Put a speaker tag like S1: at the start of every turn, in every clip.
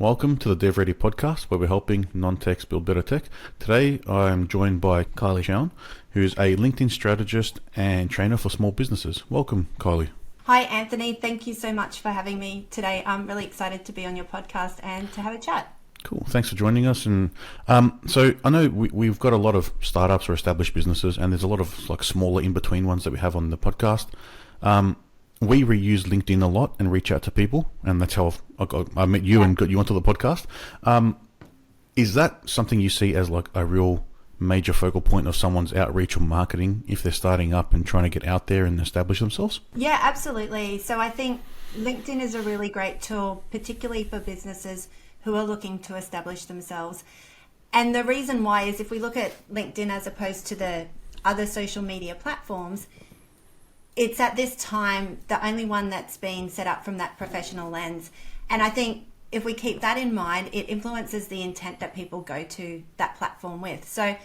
S1: Welcome to the DevReady podcast, where we're helping non-techs build better tech. Today, I am joined by Kylie Shawn, who's a LinkedIn strategist and trainer for small businesses. Welcome, Kylie.
S2: Hi, Anthony. Thank you so much for having me today. I'm really excited to be on your podcast and to have a chat.
S1: Cool. Thanks for joining us. And so I know we've got a lot of startups or established businesses, and there's a lot of like smaller in-between ones that we have on the podcast. We reuse LinkedIn a lot and reach out to people, and that's how I met you and got you onto the podcast. Is that something you see as like a real major focal point of someone's outreach or marketing if they're starting up and trying to get out there and establish themselves?
S2: Yeah, absolutely. So I think LinkedIn is a really great tool, particularly for businesses who are looking to establish themselves. And the reason why is if we look at LinkedIn as opposed to the other social media platforms, it's at this time the only one that's been set up from that professional lens. And I think if we keep that in mind, it influences the intent that people go to that platform with. So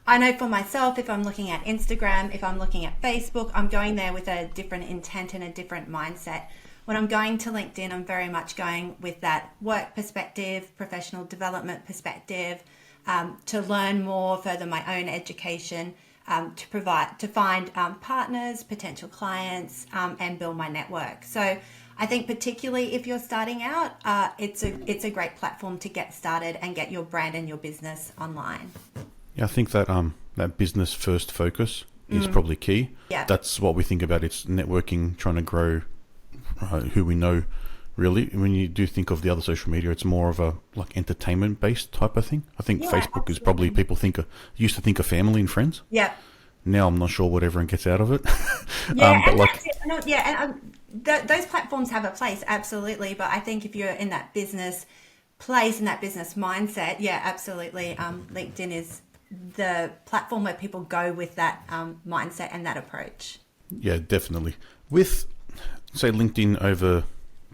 S2: I know for myself, if I'm looking at Instagram, if I'm looking at Facebook, I'm going there with a different intent and a different mindset. When I'm going to LinkedIn, I'm very much going with that work perspective, professional development perspective, to learn more, further my own education, to find partners, potential clients, and build my network. So I think particularly if you're starting out, it's a great platform to get started and get your brand and your business online.
S1: Yeah, I think that that business first focus is probably key.
S2: Yeah.
S1: That's what we think about. It's networking, trying to grow who we know. Really, when you do think of the other social media, it's more of a like entertainment based type of thing. I think Facebook is probably people used to think of family and friends.
S2: Yeah.
S1: Now I'm not sure what everyone gets out of it.
S2: Yeah,
S1: but
S2: and
S1: like,
S2: those platforms have a place, absolutely. But I think if you're in that business place, in that business mindset, yeah, absolutely. LinkedIn is the platform where people go with that mindset and that approach.
S1: yeah, definitely. With say LinkedIn over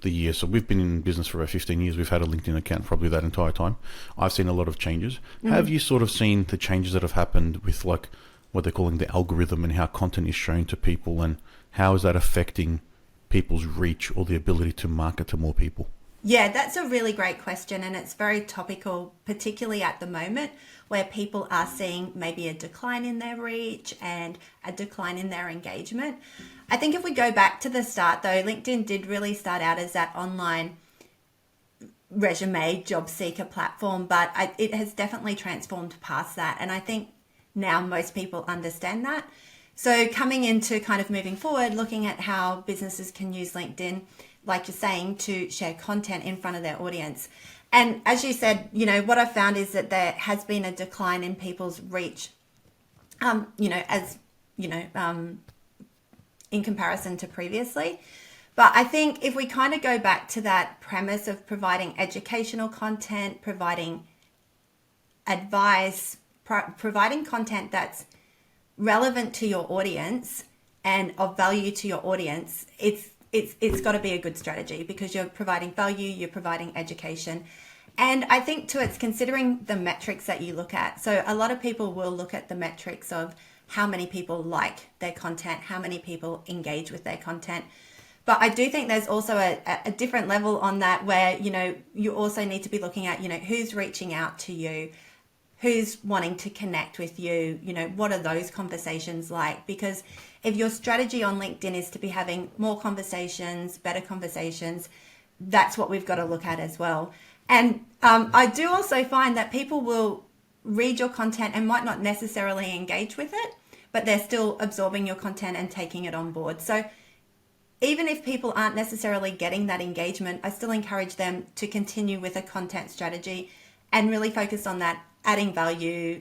S1: the years, so we've been in business for about 15 years. We've had a LinkedIn account probably that entire time. I've seen a lot of changes. Have you sort of seen the changes that have happened with like what they're calling the algorithm and how content is shown to people, and how is that affecting people's reach or the ability to market to more people?
S2: Yeah, that's a really great question, and it's very topical, particularly at the moment where people are seeing maybe a decline in their reach and a decline in their engagement. I think if we go back to the start though, LinkedIn did really start out as that online resume job seeker platform, but it has definitely transformed past that. And I think now most people understand that. So coming into kind of moving forward, looking at how businesses can use LinkedIn, like you're saying, to share content in front of their audience. And as you said, what I've found is that there has been a decline in people's reach, in comparison to previously. But I think if we kind of go back to that premise of providing educational content, providing advice, providing content that's relevant to your audience and of value to your audience, it's got to be a good strategy because you're providing value, you're providing education. And I think too, it's considering the metrics that you look at. So a lot of people will look at the metrics of how many people like their content, how many people engage with their content. But I do think there's also a different level on that where, you also need to be looking at, who's reaching out to you, who's wanting to connect with you, what are those conversations like? Because if your strategy on LinkedIn is to be having more conversations, better conversations, that's what we've got to look at as well. And I do also find that people will read your content and might not necessarily engage with it, but they're still absorbing your content and taking it on board. So even if people aren't necessarily getting that engagement, I still encourage them to continue with a content strategy and really focus on that, adding value,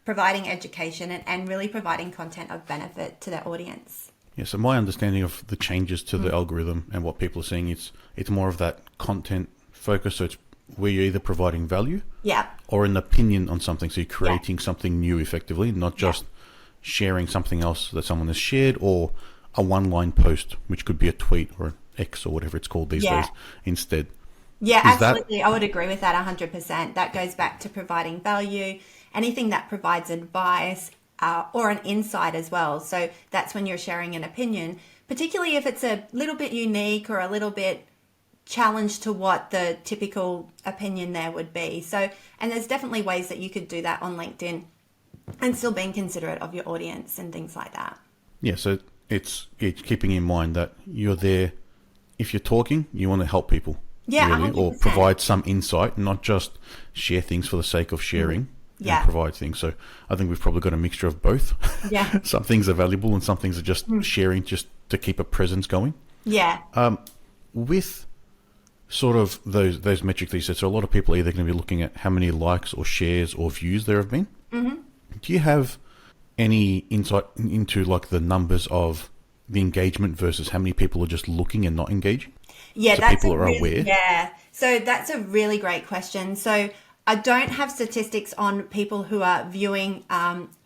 S2: providing education, and really providing content of benefit to their audience.
S1: Yeah, so my understanding of the changes to the algorithm and what people are seeing, it's more of that content focus. So it's where you're either providing value or an opinion on something. So you're creating something new effectively, not just sharing something else that someone has shared or a one-line post, which could be a tweet or an X or whatever it's called these days instead.
S2: Yeah, absolutely. I would agree with that 100%. That goes back to providing value, anything that provides advice or an insight as well. So that's when you're sharing an opinion, particularly if it's a little bit unique or a little bit challenge to what the typical opinion there would be. So, and there's definitely ways that you could do that on LinkedIn and still being considerate of your audience and things like that.
S1: Yeah, so it's keeping in mind that you're there. If you're talking, you want to help people,
S2: Yeah,
S1: really,
S2: 100%.
S1: or provide some insight, not just share things for the sake of sharing.
S2: Yeah.
S1: And provide things. So I think we've probably got a mixture of both.
S2: Yeah.
S1: Some things are valuable, and some things are just sharing, just to keep a presence going.
S2: Yeah.
S1: With sort of those metrics that you said, so a lot of people are either going to be looking at how many likes or shares or views there have been. Mm-hmm. Do you have any insight into like the numbers of the engagement versus how many people are just looking and not engaging?
S2: Yeah,
S1: so
S2: that's
S1: people are aware.
S2: Yeah, so that's a really great question. So I don't have statistics on people who are viewing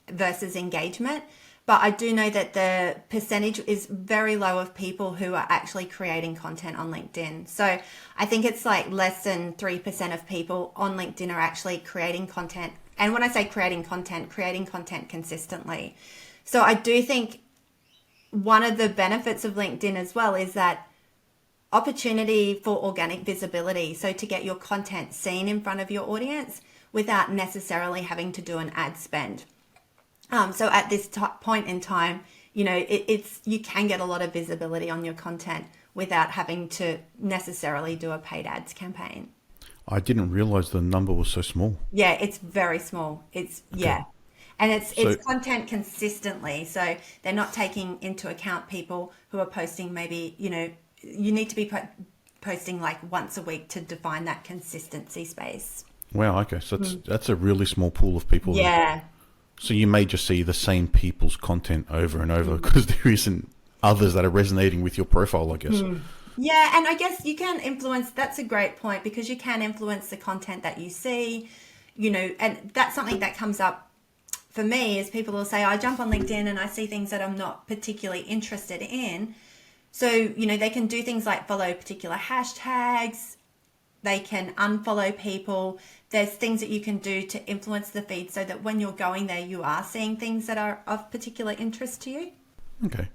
S2: versus engagement, but I do know that the percentage is very low of people who are actually creating content on LinkedIn. So I think it's like less than 3% of people on LinkedIn are actually creating content. And when I say creating content consistently. So I do think one of the benefits of LinkedIn as well is that opportunity for organic visibility. So to get your content seen in front of your audience without necessarily having to do an ad spend. So at this point in time, you know, you can get a lot of visibility on your content without having to necessarily do a paid ads campaign.
S1: I didn't realize the number was so small.
S2: Yeah, it's very small. Yeah. And it's content consistently. So they're not taking into account people who are posting maybe, you know, you need to be posting like once a week to define that consistency space.
S1: Wow, okay. So that's a really small pool of people.
S2: Yeah.
S1: So you may just see the same people's content over and over because there isn't others that are resonating with your profile, I guess.
S2: Yeah, and I guess you can influence, that's a great point, because you can influence the content that you see, you know, and that's something that comes up for me is people will say, I jump on LinkedIn and I see things that I'm not particularly interested in. So, you know, they can do things like follow particular hashtags, they can unfollow people. There's things that you can do to influence the feed so that when you're going there, you are seeing things that are of particular interest to you.
S1: Okay.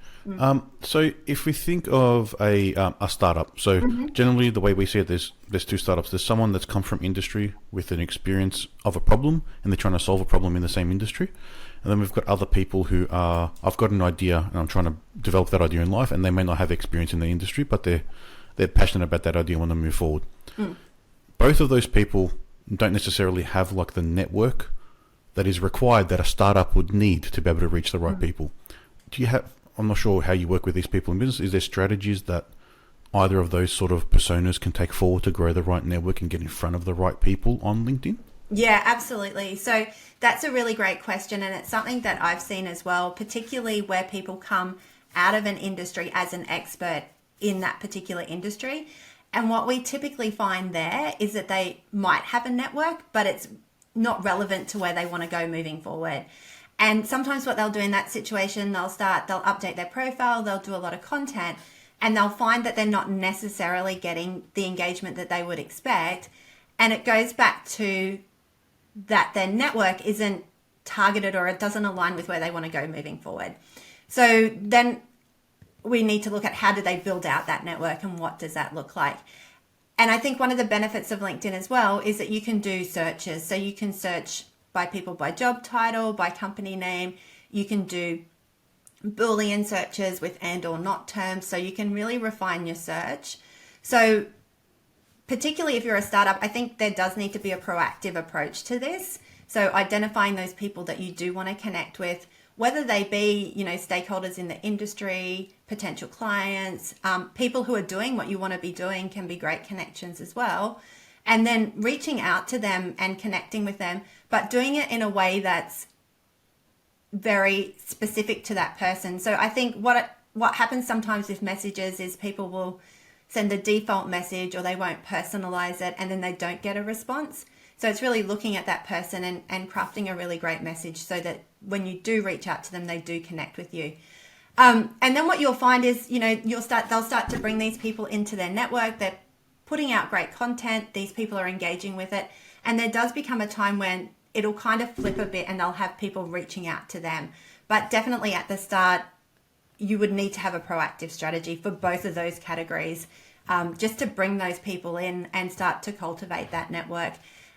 S1: So if we think of a startup, so generally the way we see it, there's two startups. There's someone that's come from industry with an experience of a problem and they're trying to solve a problem in the same industry. And then we've got other people who are, I've got an idea and I'm trying to develop that idea in life, and they may not have experience in the industry, but they're passionate about that idea and want to move forward. Both of those people don't necessarily have like the network that is required that a startup would need to be able to reach the right people. Do you have, I'm not sure how you work with these people in business, is there strategies that either of those sort of personas can take forward to grow the right network and get in front of the right people on LinkedIn?
S2: Yeah, absolutely. So that's a really great question, and it's something that I've seen as well, particularly where people come out of an industry as an expert in that particular industry. And what we typically find there is that they might have a network, but it's not relevant to where they want to go moving forward. And sometimes what they'll do in that situation, they'll update their profile, they'll do a lot of content, and they'll find that they're not necessarily getting the engagement that they would expect. And it goes back to that their network isn't targeted or it doesn't align with where they want to go moving forward. So then we need to look at how do they build out that network and what does that look like. And I think one of the benefits of LinkedIn as well is that you can do searches. So you can search by people by job title, by company name. You can do Boolean searches with and or not terms. So you can really refine your search. So particularly if you're a startup, I think there does need to be a proactive approach to this. So identifying those people that you do want to connect with, whether they be, you know, stakeholders in the industry, potential clients, people who are doing what you want to be doing can be great connections as well. And then reaching out to them and connecting with them, but doing it in a way that's very specific to that person. So I think what happens sometimes with messages is people will send the default message or they won't personalize it and then they don't get a response. So it's really looking at that person and crafting a really great message so that when you do reach out to them, they do connect with you. And then what you'll find is, you know, they'll start to bring these people into their network. They're putting out great content. These people are engaging with it. And there does become a time when it'll kind of flip a bit and they'll have people reaching out to them. But definitely at the start, you would need to have a proactive strategy for both of those categories. just to bring those people in and start to cultivate that network.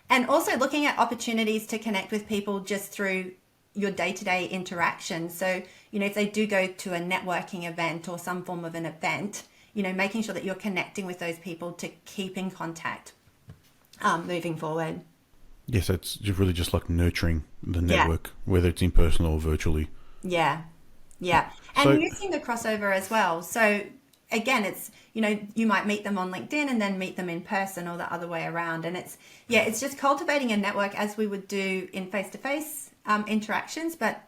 S2: And also looking at opportunities to connect with people just through your day-to-day interaction. So, if they do go to a networking event or some form of an event, making sure that you're connecting with those people to keep in contact moving forward.
S1: Yes, it's really just like nurturing the network, whether it's in person or virtually.
S2: Yeah. And using the crossover as well. So again, it's, you might meet them on LinkedIn and then meet them in person or the other way around. And it's just cultivating a network as we would do in face-to-face interactions, but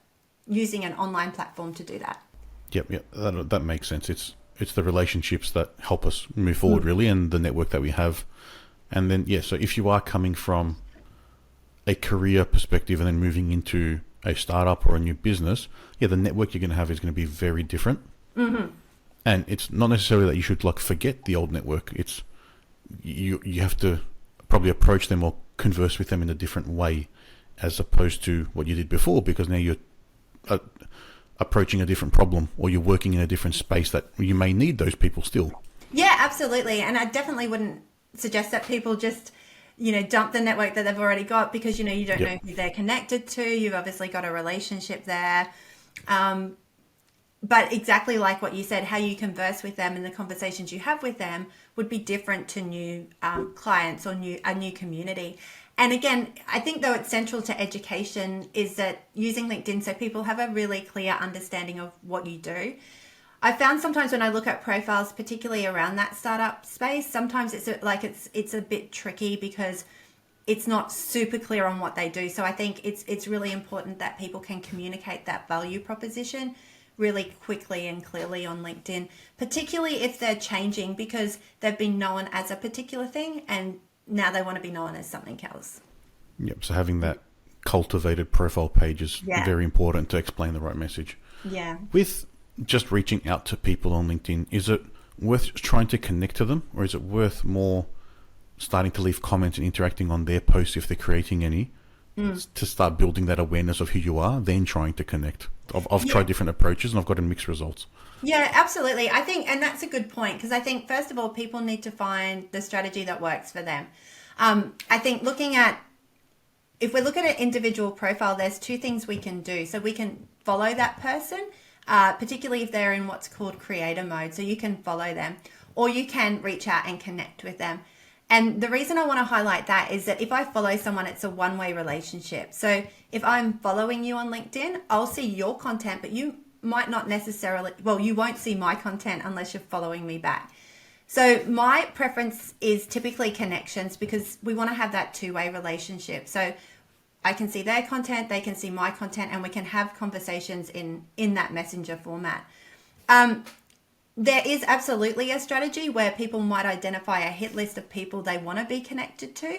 S2: using an online platform to do that.
S1: Yep, that makes sense. It's the relationships that help us move forward, really, and the network that we have. And then, so if you are coming from a career perspective and then moving into a startup or a new business, the network you're going to have is going to be very different. Mm-hmm. And it's not necessarily that you should forget the old network. It's you have to probably approach them or converse with them in a different way as opposed to what you did before, because now you're approaching a different problem or you're working in a different space that you may need those people still.
S2: Yeah, absolutely. And I definitely wouldn't suggest that people just dump the network that they've already got, because you don't know who they're connected to. You've obviously got a relationship there, but exactly like what you said, how you converse with them and the conversations you have with them would be different to new clients or a new community. And again, I think though it's central to education is that using LinkedIn so people have a really clear understanding of what you do. I found sometimes when I look at profiles, particularly around that startup space, sometimes it's a bit tricky because it's not super clear on what they do. So I think it's really important that people can communicate that value proposition really quickly and clearly on LinkedIn, particularly if they're changing because they've been known as a particular thing and now they want to be known as something else.
S1: Yep. So having that cultivated profile page is very important to explain the right message.
S2: Yeah.
S1: With just reaching out to people on LinkedIn, is it worth trying to connect to them, or is it worth more starting to leave comments and interacting on their posts if they're creating any to start building that awareness of who you are, then trying to connect? I've tried different approaches and I've gotten mixed results. Yeah,
S2: absolutely. I think, and that's a good point, because I think first of all, people need to find the strategy that works for them. I think if we look at an individual profile, there's two things we can do. So we can follow that person, particularly if they're in what's called creator mode. So you can follow them, or you can reach out and connect with them. And the reason I want to highlight that is that if I follow someone, it's a one-way relationship. So if I'm following you on LinkedIn, I'll see your content, but you might not necessarily, you won't see my content unless you're following me back. So my preference is typically connections, because we want to have that two-way relationship. So I can see their content, they can see my content, and we can have conversations in that messenger format. There is absolutely a strategy where people might identify a hit list of people they want to be connected to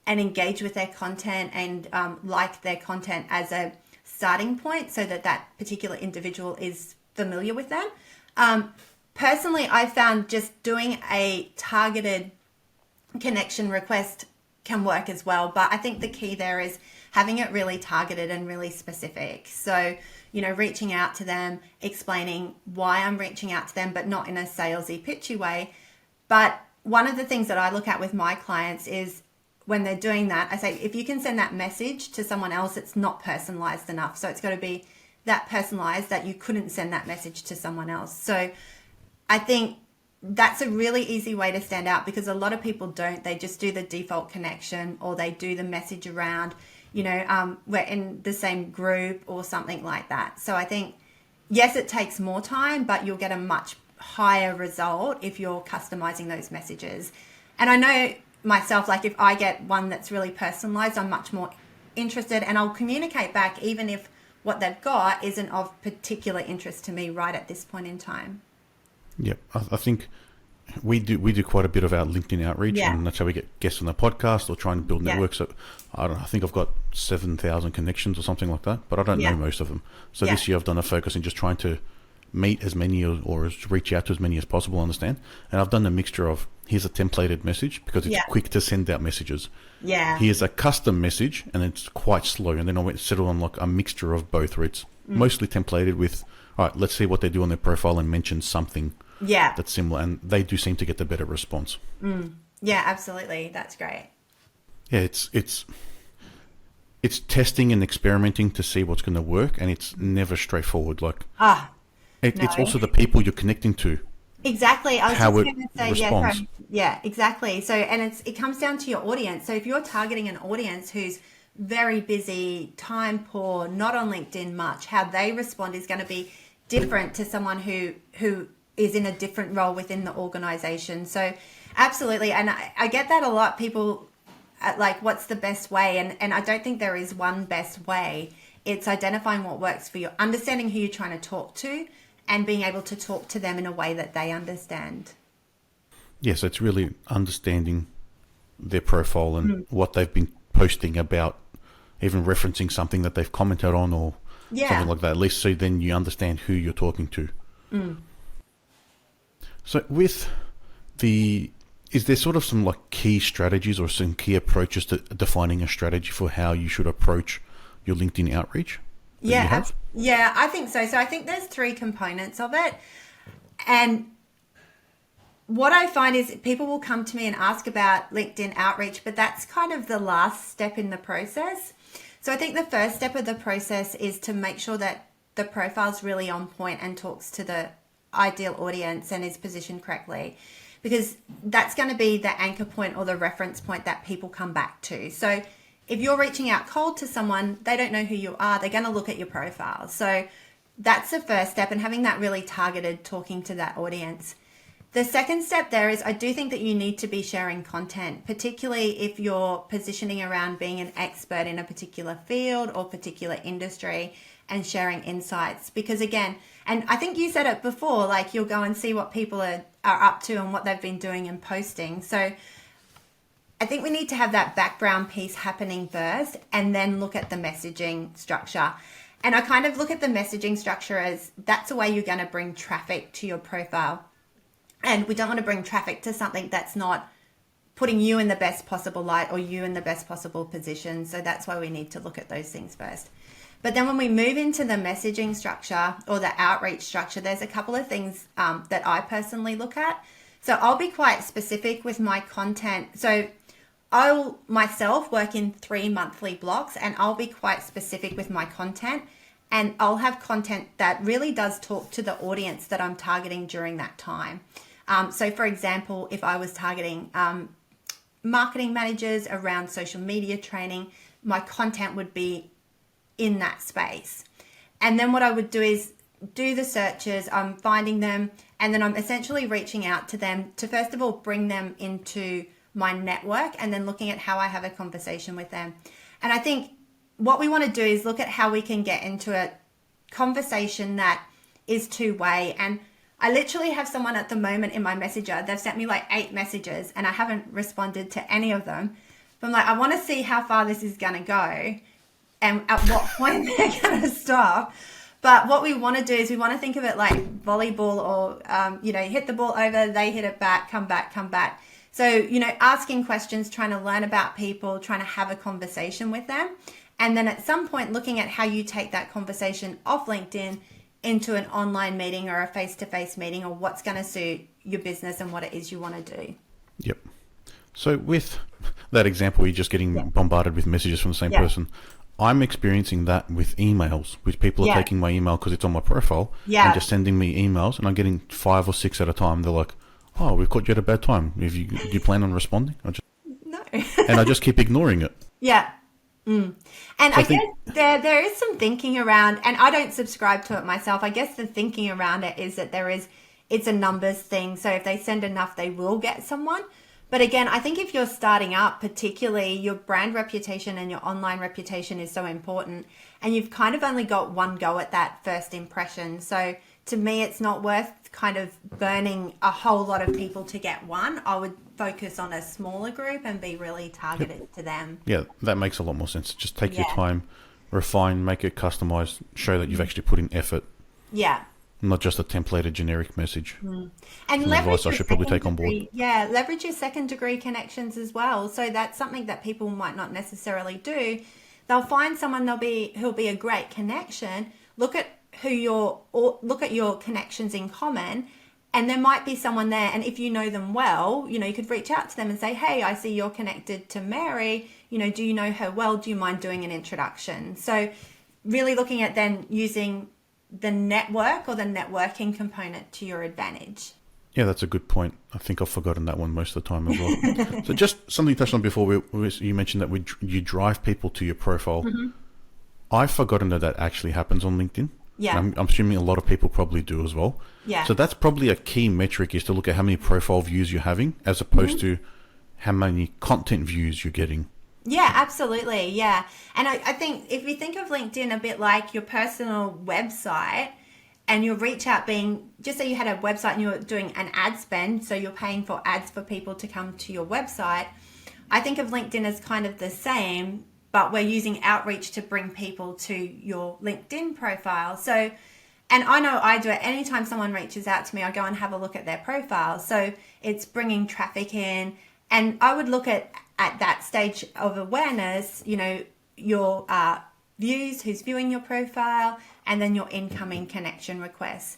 S2: and engage with their content and like their content as a starting point so that particular individual is familiar with them. Personally, I found just doing a targeted connection request can work as well, but I think the key there is having it really targeted and really specific. So, reaching out to them, explaining why I'm reaching out to them, but not in a salesy, pitchy way. But one of the things that I look at with my clients is when they're doing that, I say, if you can send that message to someone else, it's not personalized enough. So it's got to be that personalized that you couldn't send that message to someone else. So I think that's a really easy way to stand out, because a lot of people don't. They just do the default connection, or they do the message around, we're in the same group or something like that. So I think, yes, it takes more time, but you'll get a much higher result if you're customizing those messages. And I know myself, if I get one that's really personalized, I'm much more interested, and I'll communicate back even if what they've got isn't of particular interest to me right at this point in time.
S1: Yep, I think we do quite a bit of our LinkedIn outreach, and that's how we get guests on the podcast or try and build networks. So I think I've got 7,000 connections or something like that, but I don't know most of them. So this year I've done a focus in just trying to meet as many or reach out to as many as possible, understand. And I've done a mixture of, here's a templated message because it's quick to send out messages.
S2: Yeah.
S1: Here's a custom message, and it's quite slow. And then I went settle on a mixture of both, where it's mostly templated with, all right, let's see what they do on their profile and mention something.
S2: Yeah.
S1: that's similar, and they do seem to get the better response.
S2: Yeah, absolutely. That's great.
S1: Yeah, it's testing and experimenting to see what's going to work, and it's never straightforward. Like
S2: Ah,
S1: it's
S2: no.
S1: also the people you're connecting to,
S2: Exactly. I was
S1: how
S2: just
S1: it
S2: going to say, yeah,
S1: responds.
S2: sorry. Yeah, exactly. So, and it comes down to your audience. So if you're targeting an audience who's very busy, time poor, not on LinkedIn much, how they respond is going to be different to someone who is in a different role within the organization. So absolutely. And I get that a lot. People like, what's the best way? And I don't think there is one best way. It's identifying what works for you, understanding who you're trying to talk to, and being able to talk to them in a way that they understand.
S1: Yes, it's really understanding their profile and what they've been posting about, even referencing something that they've commented on or something
S2: Yeah.
S1: like that. At least so then you understand who you're talking to. So with is there sort of some like key strategies or some key approaches to defining a strategy for how you should approach your LinkedIn outreach that you have?
S2: Yeah, I think so. So I think there's three components of it. And what I find is people will come to me and ask about LinkedIn outreach, but that's kind of the last step in the process. So I think the first step of the process is to make sure that the profile's really on point and talks to the ideal audience and is positioned correctly, because that's going to be the anchor point or the reference point that people come back to. So if you're reaching out cold to someone, they don't know who you are, they're going to look at your profile. So that's the first step, and having that really targeted, talking to that audience. The second step there is I do think that you need to be sharing content, particularly if you're positioning around being an expert in a particular field or particular industry and sharing insights. Because again, and I think you said it before, like you'll go and see what people are up to and what they've been doing and posting. So I think we need to have that background piece happening first and then look at the messaging structure. And I kind of look at the messaging structure as that's the way you're going to bring traffic to your profile. And we don't want to bring traffic to something that's not putting you in the best possible light or you in the best possible position. So that's why we need to look at those things first. But then when we move into the messaging structure or the outreach structure, there's a couple of things that I personally look at. So I'll be quite specific with my content. So I'll myself work in 3 monthly blocks, and I'll be quite specific with my content. And I'll have content that really does talk to the audience that I'm targeting during that time. So for example, if I was targeting marketing managers around social media training, my content would be in that space. And then what I would do is do the searches, I'm finding them, and then I'm essentially reaching out to them to first of all bring them into my network and then looking at how I have a conversation with them. And I think what we want to do is look at how we can get into a conversation that is two-way. And I literally have someone at the moment in my messenger, they've sent me like 8 messages and I haven't responded to any of them. But I'm like, I want to see how far this is going to go and at what point they're going to stop. But what we want to do is we want to think of it like volleyball or, hit the ball over, they hit it back, come back, come back. So, asking questions, trying to learn about people, trying to have a conversation with them. And then at some point, looking at how you take that conversation off LinkedIn into an online meeting or a face-to-face meeting, or what's going to suit your business and what it is you want to do.
S1: Yep. So with that example, you're just getting bombarded with messages from the same person. I'm experiencing that with emails, which people are taking my email because it's on my profile and just sending me emails, and I'm getting 5 or 6 at a time. They're like, "Oh, we've caught you at a bad time. Do you plan on responding?"
S2: No.
S1: And I just keep ignoring it.
S2: Yeah. And so I guess there is some thinking around, and I don't subscribe to it myself. I guess the thinking around it is that it's a numbers thing. So if they send enough, they will get someone. But again, I think if you're starting up, particularly your brand reputation and your online reputation is so important, and you've kind of only got one go at that first impression. So to me, it's not worth kind of burning a whole lot of people to get one. I would focus on a smaller group and be really targeted to them.
S1: Yeah, that makes a lot more sense. Just take your time, refine, make it customized, show that you've actually put in effort.
S2: Yeah.
S1: Not just a templated generic message.
S2: And
S1: Some
S2: leverage
S1: advice I should probably take on board.
S2: Leverage your second degree connections as well. So that's something that people might not necessarily do. They'll find someone who'll be a great connection. Look at your connections in common, And there might be someone there, and if you know them well, you know, you could reach out to them and say, hey, I see you're connected to Mary. You know, do you know her well? Do you mind doing an introduction? So really looking at then using the network or the networking component to your advantage.
S1: Yeah, that's a good point. I think I've forgotten that one most of the time as well. So just something you touched on before, you mentioned that you drive people to your profile.
S2: Mm-hmm.
S1: I've forgotten that actually happens on LinkedIn.
S2: Yeah.
S1: I'm assuming a lot of people probably do as well.
S2: Yeah.
S1: So that's probably a key metric, is to look at how many profile views you're having as opposed to how many content views you're getting.
S2: Yeah, absolutely. Yeah. And I think if you think of LinkedIn a bit like your personal website, and your reach out being, just say you had a website and you're doing an ad spend, so you're paying for ads for people to come to your website. I think of LinkedIn as kind of the same, but we're using outreach to bring people to your LinkedIn profile. So, and I know I do it anytime someone reaches out to me, I go and have a look at their profile. So it's bringing traffic in. And I would look at that stage of awareness, you know, your views, who's viewing your profile, and then your incoming connection requests.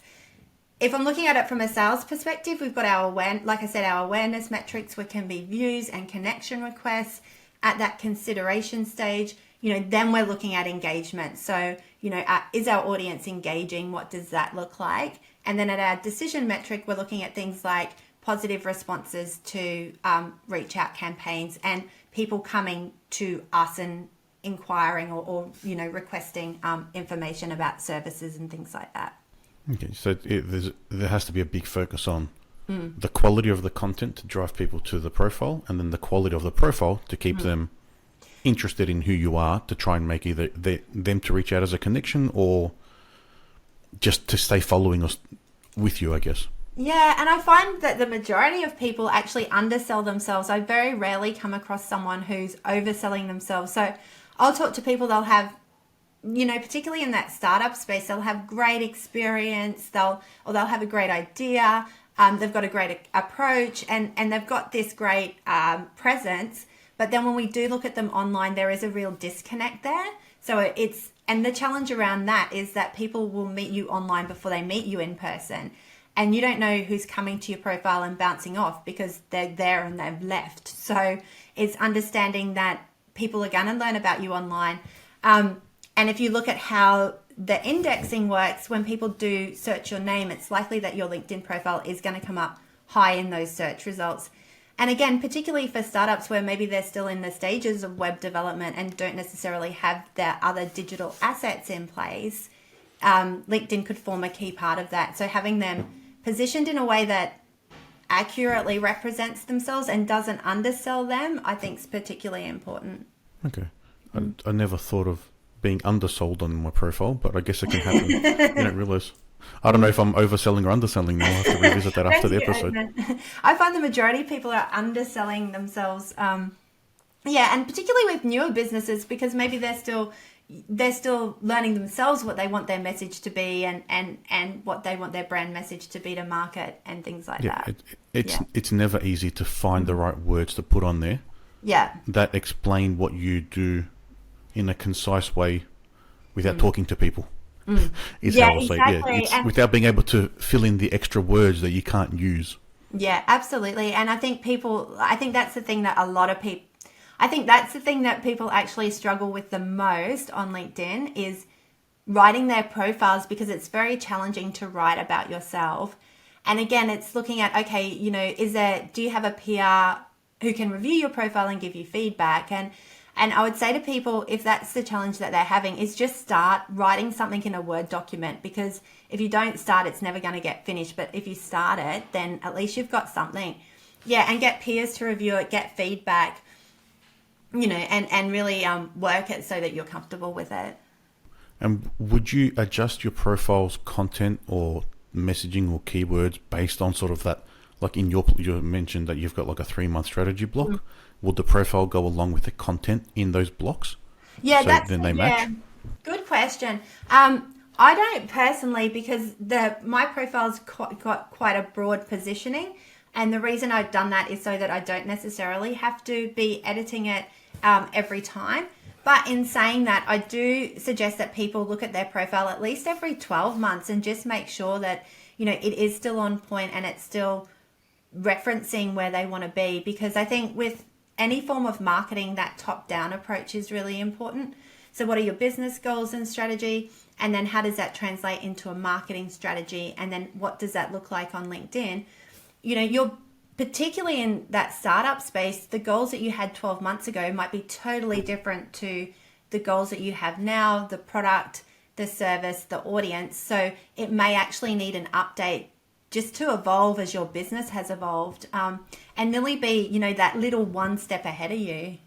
S2: If I'm looking at it from a sales perspective, we've got our awareness metrics, which can be views and connection requests. At that consideration stage, you know, then we're looking at engagement. So, you know, is our audience engaging? What does that look like? And then at our decision metric, we're looking at things like positive responses to reach out campaigns and people coming to us and inquiring or you know, requesting information about services and things like that.
S1: Okay, so there has to be a big focus on the quality of the content to drive people to the profile, and then the quality of the profile to keep them interested in who you are, to try and make either them to reach out as a connection or just to stay following us with you, I guess.
S2: Yeah, and I find that the majority of people actually undersell themselves. I very rarely come across someone who's overselling themselves. So I'll talk to people, they'll have, you know, particularly in that startup space, they'll have great experience, they'll have a great idea, they've got a great approach, and they've got this great presence. But then when we do look at them online, there is a real disconnect there. So and the challenge around that is that people will meet you online before they meet you in person. And you don't know who's coming to your profile and bouncing off because they're there and they've left. So it's understanding that people are going to learn about you online. And if you look at how the indexing works, when people do search your name, it's likely that your LinkedIn profile is going to come up high in those search results. And again, particularly for startups where maybe they're still in the stages of web development and don't necessarily have their other digital assets in place, LinkedIn could form a key part of that. So having them positioned in a way that accurately represents themselves and doesn't undersell them, I think is particularly important.
S1: Okay. I never thought of being undersold on my profile, but I guess it can happen. You don't realize. I don't know if I'm overselling or underselling now. I'll have to revisit that after the episode.
S2: I find the majority of people are underselling themselves. Yeah, and particularly with newer businesses, because maybe they're still learning themselves what they want their message to be and what they want their brand message to be to market and things like that.
S1: It's never easy to find the right words to put on there.
S2: Yeah.
S1: That explain what you do in a concise way without talking to people. Is how I'll
S2: exactly.
S1: say it. Without being able to fill in the extra words that you can't use.
S2: Yeah, absolutely. And I think that's the thing that people actually struggle with the most on LinkedIn is writing their profiles, because it's very challenging to write about yourself. And again, it's looking at, okay, you know, do you have a PR who can review your profile and give you feedback? And I would say to people, if that's the challenge that they're having, is just start writing something in a Word document, because if you don't start, it's never going to get finished. But if you start it, then at least you've got something. Yeah, and get peers to review it, get feedback, you know, and really work it so that you're comfortable with it.
S1: And would you adjust your profile's content or messaging or keywords based on sort of that, like in you mentioned that you've got like a 3-month strategy block? Would the profile go along with the content in those blocks?
S2: Yeah,
S1: so then they match?
S2: Good question. I don't personally, because my profile's got quite a broad positioning, and the reason I've done that is so that I don't necessarily have to be editing it every time. But in saying that, I do suggest that people look at their profile at least every 12 months and just make sure that, it is still on point and it's still referencing where they want to be. Because I think with any form of marketing, that top-down approach is really important. So what are your business goals and strategy? And then how does that translate into a marketing strategy? And then what does that look like on LinkedIn? You're particularly in that startup space, the goals that you had 12 months ago might be totally different to the goals that you have now, the product, the service, the audience. So it may actually need an update just to evolve as your business has evolved, and really be, that little one step ahead of you.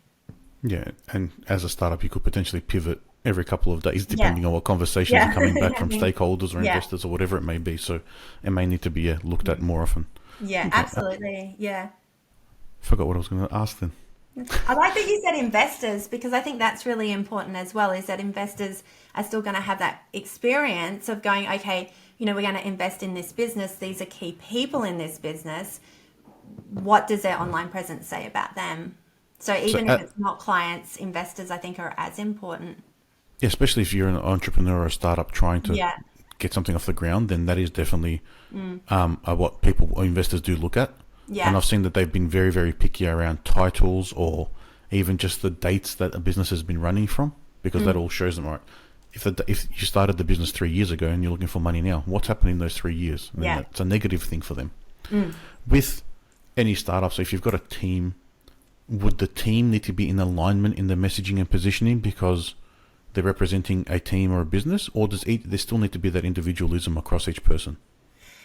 S1: Yeah, and as a startup, you could potentially pivot every couple of days depending on what conversations are coming back from stakeholders or investors or whatever it may be. So it may need to be looked at more often.
S2: Yeah, okay. Absolutely. Yeah.
S1: Forgot what I was going to ask then.
S2: I like that you said investors, because I think that's really important as well, is that investors are still going to have that experience of going, okay, we're going to invest in this business. These are key people in this business. What does their online presence say about them? So even if it's not clients, investors, I think, are as important.
S1: Yeah, especially if you're an entrepreneur or a startup trying to get something off the ground, then that is definitely what people or investors do look at. Yeah. And I've seen that they've been very, very picky around titles or even just the dates that a business has been running from, because that all shows them, right, if you started the business 3 years ago and you're looking for money now, what's happened in those 3 years? I mean, that's a negative thing for them. With any startup, so if you've got a team, would the team need to be in alignment in the messaging and positioning because they're representing a team or a business, or does there still need to be that individualism across each person?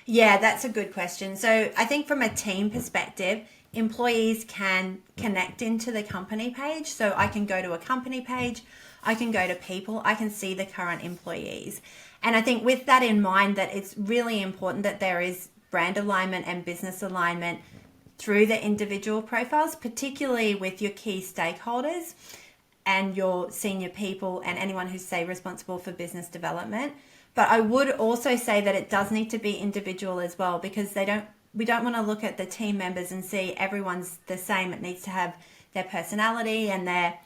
S2: Yeah, that's a good question. So I think from a team perspective, employees can connect into the company page. So I can go to a company page, I can go to people, I can see the current employees. And I think with that in mind, that it's really important that there is brand alignment and business alignment through the individual profiles, particularly with your key stakeholders and your senior people and anyone who's, say, responsible for business development. But I would also say that it does need to be individual as well, because we don't want to look at the team members and see everyone's the same. It needs to have their personality and their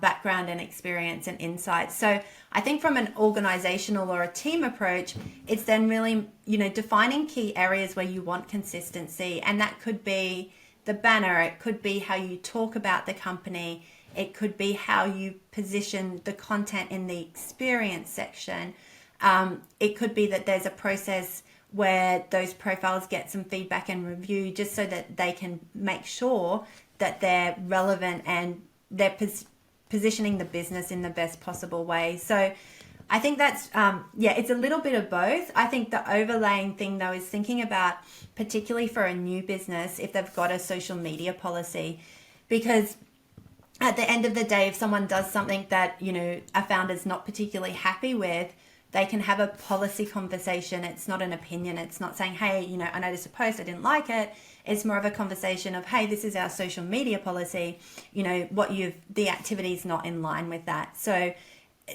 S2: background and experience and insights. So I think from an organizational or a team approach, it's then really, defining key areas where you want consistency. And that could be the banner. It could be how you talk about the company. It could be how you position the content in the experience section. It could be that there's a process where those profiles get some feedback and review, just so that they can make sure that they're relevant and they're positioning the business in the best possible way. So I think that's, it's a little bit of both. I think the overlaying thing, though, is thinking about, particularly for a new business, if they've got a social media policy, because at the end of the day, if someone does something that, a founder's not particularly happy with, they can have a policy conversation. It's not an opinion. It's not saying, hey, I noticed a post, I didn't like it. It's more of a conversation of, hey, this is our social media policy. The activity is not in line with that. So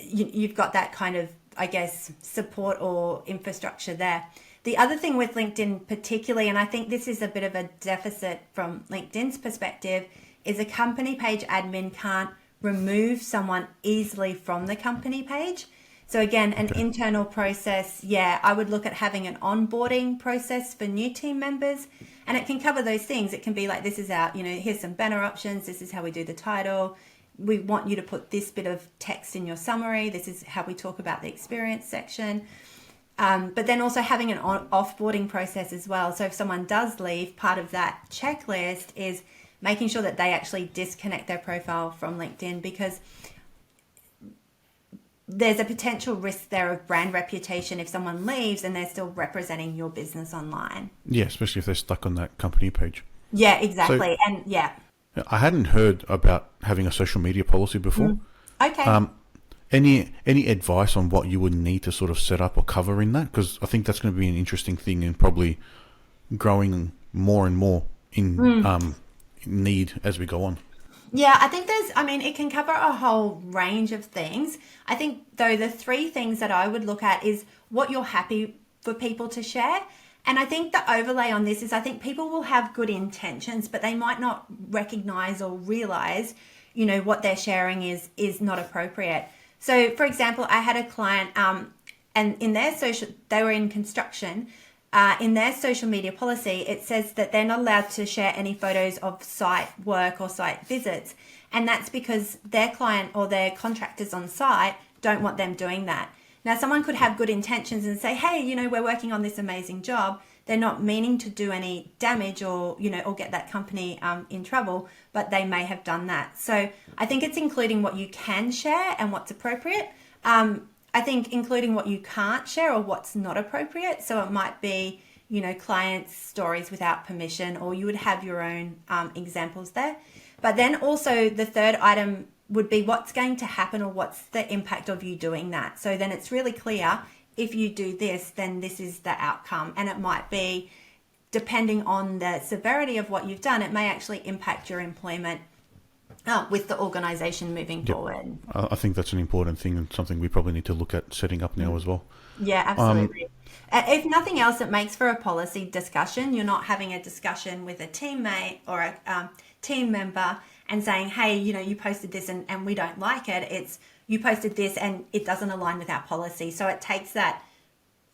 S2: you've got that kind of, I guess, support or infrastructure there. The other thing with LinkedIn particularly, and I think this is a bit of a deficit from LinkedIn's perspective, is a company page admin can't remove someone easily from the company page. So again, an internal process, I would look at having an onboarding process for new team members, and it can cover those things. It can be like, this is our, here's some banner options, this is how we do the title, we want you to put this bit of text in your summary, this is how we talk about the experience section. But then also having an offboarding process as well. So if someone does leave, part of that checklist is making sure that they actually disconnect their profile from LinkedIn, because there's a potential risk there of brand reputation if someone leaves and they're still representing your business online. Yeah,
S1: especially if they're stuck on that company page.
S2: Yeah, exactly. So,
S1: I hadn't heard about having a social media policy before.
S2: Okay.
S1: Any advice on what you would need to sort of set up or cover in that? Because I think that's going to be an interesting thing and probably growing more and more in need as we go on.
S2: Yeah, I think it can cover a whole range of things. I think, though, the three things that I would look at is what you're happy for people to share. And I think the overlay on this is, I think people will have good intentions, but they might not recognize or realize, what they're sharing is not appropriate. So, for example, I had a client and in their social, they were in construction. In their social media policy, it says that they're not allowed to share any photos of site work or site visits. And that's because their client or their contractors on site don't want them doing that. Now, someone could have good intentions and say, hey, we're working on this amazing job. They're not meaning to do any damage or get that company in trouble, but they may have done that. So I think it's including what you can share and what's appropriate. I think including what you can't share or what's not appropriate. So it might be, clients' stories without permission, or you would have your own examples there. But then also the third item would be what's going to happen or what's the impact of you doing that. So then it's really clear, if you do this, then this is the outcome. And it might be, depending on the severity of what you've done, it may actually impact your employment with the organisation moving forward.
S1: I think that's an important thing and something we probably need to look at setting up now as well.
S2: Yeah, absolutely. If nothing else, it makes for a policy discussion. You're not having a discussion with a teammate or a team member and saying, hey, you posted this and we don't like it. It's you posted this and it doesn't align with our policy. So it takes that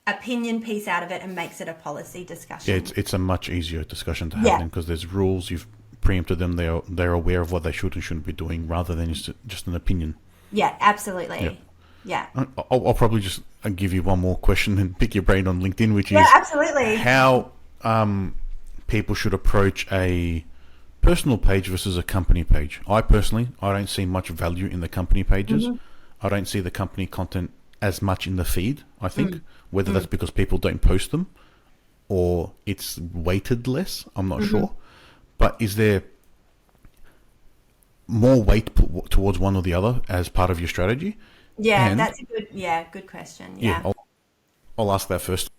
S2: opinion piece out of it and makes it a policy discussion.
S1: Yeah, it's a much easier discussion to have then, because there's rules, you've preempted them, they're aware of what they should and shouldn't be doing, rather than just an opinion.
S2: Yeah, absolutely. Yeah.
S1: I'll probably just give you one more question and pick your brain on LinkedIn, which is
S2: absolutely.
S1: How people should approach a personal page versus a company page. I don't see much value in the company pages. I don't see the company content as much in the feed, I think, whether that's because people don't post them or it's weighted less, I'm not sure. But is there more weight put towards one or the other as part of your strategy?
S2: Yeah, that's a good question. Yeah.
S1: I'll ask that first.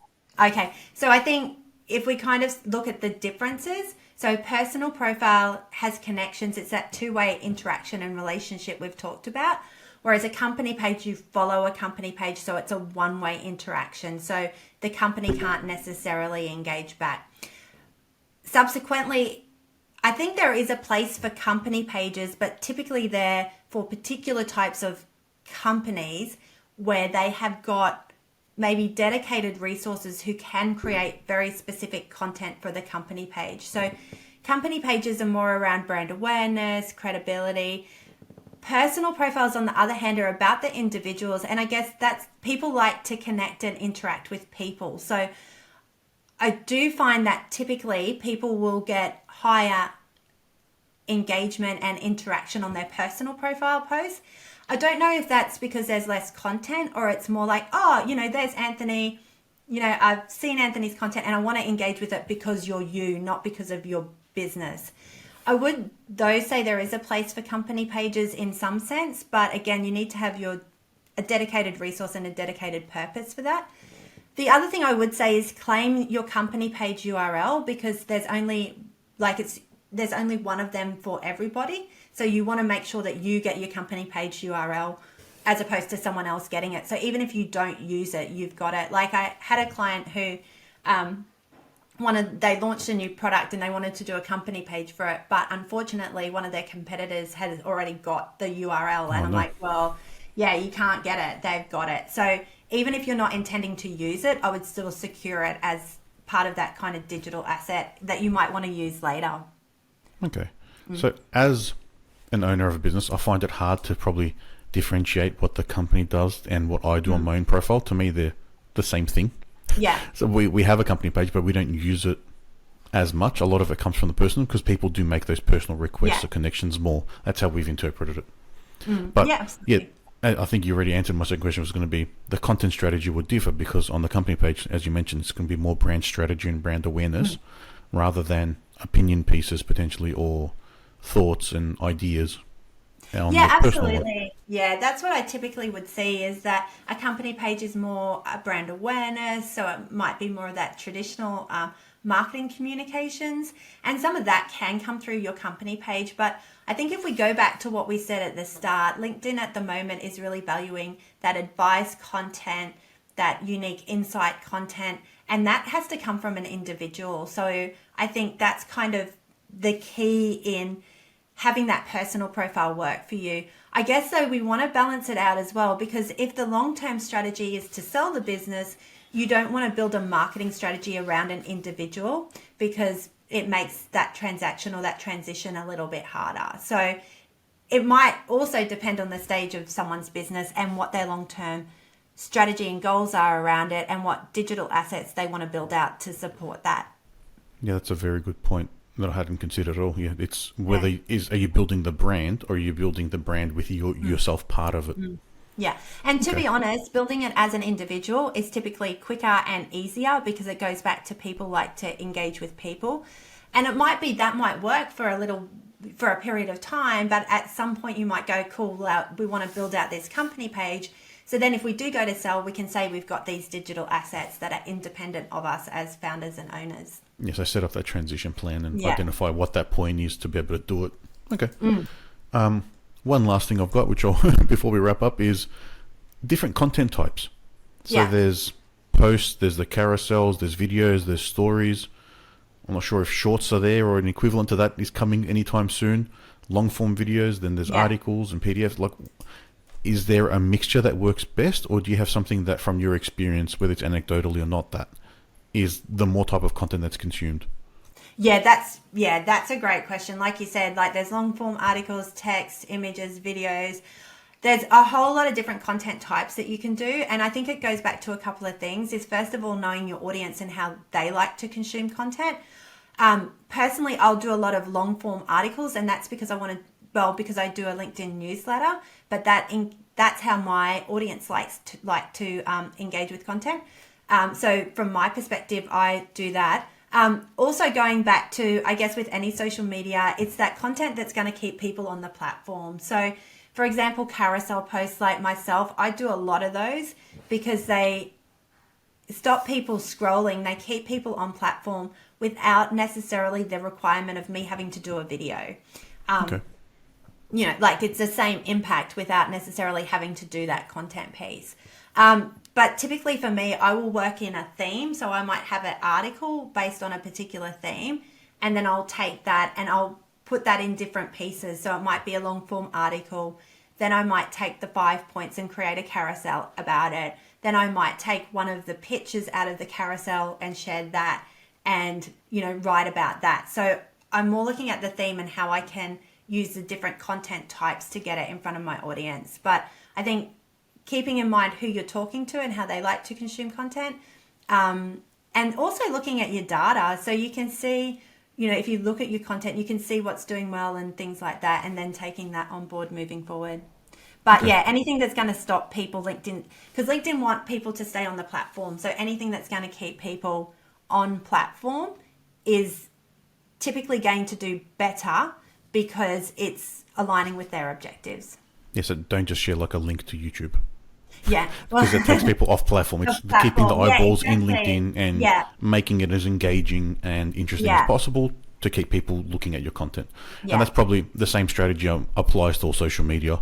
S2: Okay, so I think if we kind of look at the differences, so personal profile has connections. It's that two-way interaction and relationship we've talked about. Whereas a company page, you follow a company page, so it's a one-way interaction. So the company can't necessarily engage back. Subsequently, I think there is a place for company pages, but typically they're for particular types of companies where they have got maybe dedicated resources who can create very specific content for the company page. So company pages are more around brand awareness, credibility. Personal profiles, on the other hand, are about the individuals. And I guess that's, people like to connect and interact with people. So I do find that typically people will get higher engagement and interaction on their personal profile posts. I don't know if that's because there's less content, or it's more like, there's Anthony, I've seen Anthony's content and I want to engage with it because you're you, not because of your business. I would, though, say there is a place for company pages in some sense, but again, you need to have a dedicated resource and a dedicated purpose for that. The other thing I would say is claim your company page URL, because there's only one of them for everybody. So you want to make sure that you get your company page URL as opposed to someone else getting it. So even if you don't use it, you've got it. Like I had a client who they launched a new product and they wanted to do a company page for it, but unfortunately one of their competitors has already got the URL, and I'm like, well, yeah, you can't get it. They've got it. So even if you're not intending to use it, I would still secure it as part of that kind of digital asset that you might want to use later.
S1: Okay. So as an owner of a business, I find it hard to probably differentiate what the company does and what I do on my own profile. To me, they're the same thing.
S2: Yeah.
S1: So we have a company page, but we don't use it as much. A lot of it comes from the personal, because people do make those personal requests or connections more. That's how we've interpreted it. But I think you already answered my second question. Was going to be the content strategy would differ, because on the company page, as you mentioned, it's going to be more brand strategy and brand awareness rather than opinion pieces potentially, or thoughts and ideas.
S2: Absolutely. Yeah, that's what I typically would see, is that a company page is more brand awareness, so it might be more of that traditional marketing communications, and some of that can come through your company page. But I think if we go back to what we said at the start, LinkedIn at the moment is really valuing that advice content, that unique insight content, and that has to come from an individual. So I think that's kind of the key in having that personal profile work for you. I guess though we want to balance it out as well, because if the long-term strategy is to sell the business, you don't want to build a marketing strategy around an individual, because it makes that transaction or that transition a little bit harder. So it might also depend on the stage of someone's business and what their long-term strategy and goals are around it, and what digital assets they want to build out to support that.
S1: Yeah, that's a very good point that I hadn't considered at all. Yeah, it's whether are you building the brand, or are you building the brand with yourself part of it?
S2: Yeah. And to be honest, building it as an individual is typically quicker and easier, because it goes back to people like to engage with people. And it might be that might work for a period of time, but at some point you might go, cool, we want to build out this company page. So then if we do go to sell, we can say we've got these digital assets that are independent of us as founders and owners.
S1: Yes, I set up that transition plan and identify what that point is to be able to do it. Okay. One last thing I've got, which I'll before we wrap up, is different content types. So there's posts, there's the carousels, there's videos, there's stories. I'm not sure if shorts are there or an equivalent to that is coming anytime soon. Long form videos, then there's articles and PDFs. Like, is there a mixture that works best, or do you have something that, from your experience, whether it's anecdotally or not, that is the more type of content that's consumed?
S2: That's a great question. Like you said, like there's long form articles, text, images, videos. There's a whole lot of different content types that you can do. And I think it goes back to a couple of things. Is first of all, knowing your audience and how they like to consume content. Personally, I'll do a lot of long form articles, and that's because because I do a LinkedIn newsletter, but that's how my audience likes to engage with content. So from my perspective, I do that. Also going back to, I guess with any social media, it's that content that's going to keep people on the platform. So for example, carousel posts like myself, I do a lot of those because they stop people scrolling. They keep people on platform without necessarily the requirement of me having to do a video. You know, like it's the same impact without necessarily having to do that content piece. But typically for me, I will work in a theme. So I might have an article based on a particular theme, and then I'll take that and I'll put that in different pieces. So it might be a long form article. Then I might take the 5 points and create a carousel about it. Then I might take one of the pictures out of the carousel and share that and, you know, write about that. So I'm more looking at the theme and how I can use the different content types to get it in front of my audience. But I think keeping in mind who you're talking to and how they like to consume content, and also looking at your data. So you can see, you know, if you look at your content, you can see what's doing well and things like that, and then taking that on board moving forward. But anything that's going to stop people, LinkedIn, because LinkedIn want people to stay on the platform. So anything that's going to keep people on platform is typically going to do better because it's aligning with their objectives.
S1: Yes, so don't just share like a link to YouTube.
S2: Yeah.
S1: Because it takes people off platform. It's keeping the eyeballs in LinkedIn and making it as engaging and interesting as possible to keep people looking at your content. And that's probably the same strategy applies to all social media.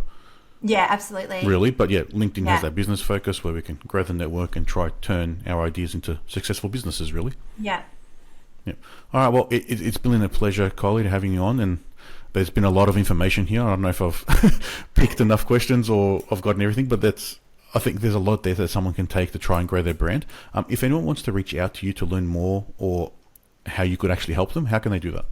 S2: Yeah, absolutely.
S1: Really, but LinkedIn has that business focus where we can grow the network and try to turn our ideas into successful businesses, really.
S2: Yeah.
S1: Yeah. All right, well, it's been a pleasure, Kylie, having you on, and there's been a lot of information here. I don't know if I've picked enough questions or I've gotten everything, but I think there's a lot there that someone can take to try and grow their brand. If anyone wants to reach out to you to learn more or how you could actually help them, how can they do that?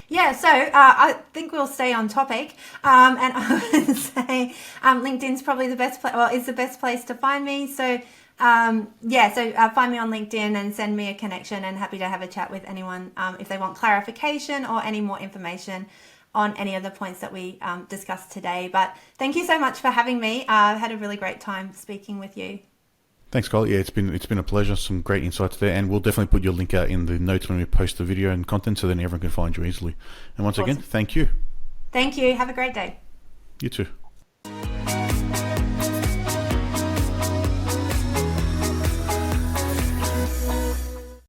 S2: Yeah, so I think we'll stay on topic, and I would say LinkedIn's probably the best is the best place to find me. So find me on LinkedIn and send me a connection, and happy to have a chat with anyone if they want clarification or any more information on any of the points that we discussed today. But thank you so much for having me. I've had a really great time speaking with you.
S1: Thanks, Kylie. Yeah, it's been a pleasure. Some great insights there, and we'll definitely put your link out in the notes when we post the video and content, so then everyone can find you easily. And once again, thank you.
S2: Thank you. Have a great day.
S1: You too.